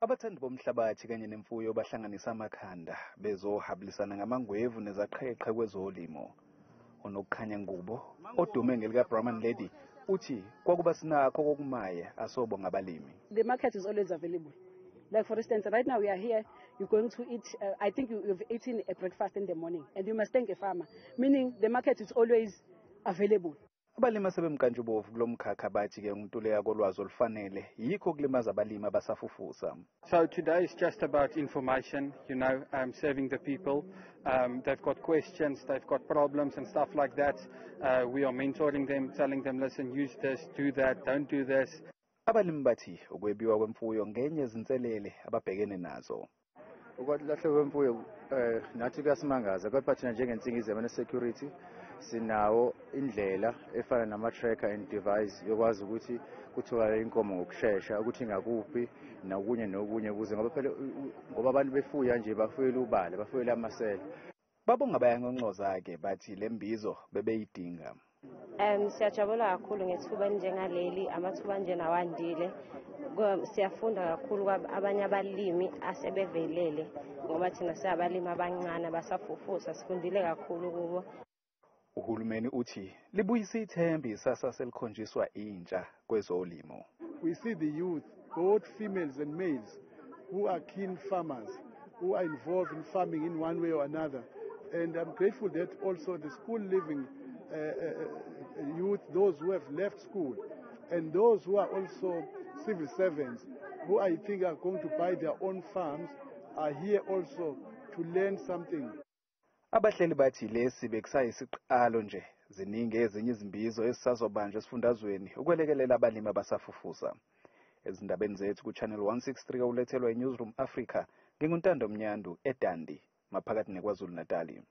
Abathandi bomhlabathi kanye nemfuyo bahlanganisa amakhanda bezohabilisana ngamangwevu nezaqheqhe kwezolimo. Unokukhanya ngubo odume ngelika Brahman Lady uthi kwakuba sinakho kokumaya asobo ngabalimi. The market is always available. Like for instance, right now we are here, you're going to eat, I think you've eaten a breakfast in the morning and you must thank a farmer, meaning the market is always available. Abalimi asebemkantshubovu kulomkhakha bathi ke untuleka kolwazi olufanele yikho kulimaza abalimi abasafufusa. So today is just about information, serving the people. They've got questions, they've got problems and stuff like that. We are mentoring them, telling them, listen, use this, do that, don't do this. Abalimi bathi ukwebiwa kwemfuyo ngenye izinselele ababhekene nazo. Ukwalahleka kwemfuyo nathi kuyasimangaza kodwa thina njengensingizelo ne-security sinawo indlela efana nama-tracker and device yokwazi ukuthi kutholakale inkomo ngokushesha ukuthi ngakuphi nokunye ukuze ngoba abantu befuya nje bafuyela ubala bafuyela amasela. Babonga bayanconcoza-ke bathi le mbizo bebeyidinga. Siyajabula kakhulu ngethuba njengaleli amathuba njena wandile. Siyafunda kakhulu abanye abalimi asebevelele ngoba thina siyabalimi abancane abasafufusa sifundile kakhulu kubo. Uhulumeni uthi libuyisa ithemba isasa selikhonjiswa intsha kwezolimo. We see the youth, both females and males, who are keen farmers, who are involved in farming in one way or another. And I'm grateful that also the school living youth, those who have left school, and those who are also civil servants, who I think are going to buy their own farms, are here also to learn something. Abahleli bathi lesi bekusayisiqalo nje ziningi ezinye izimbizo esisazobanjwa esifundazweni ukwelekelela abalimi abasafufusa. Ezindabeni zethu ku-Channel 163 ulethelwa eNewsroom Africa nginguNtando Mnyandu e-Dundee maphakathi neKwaZulu-Natal.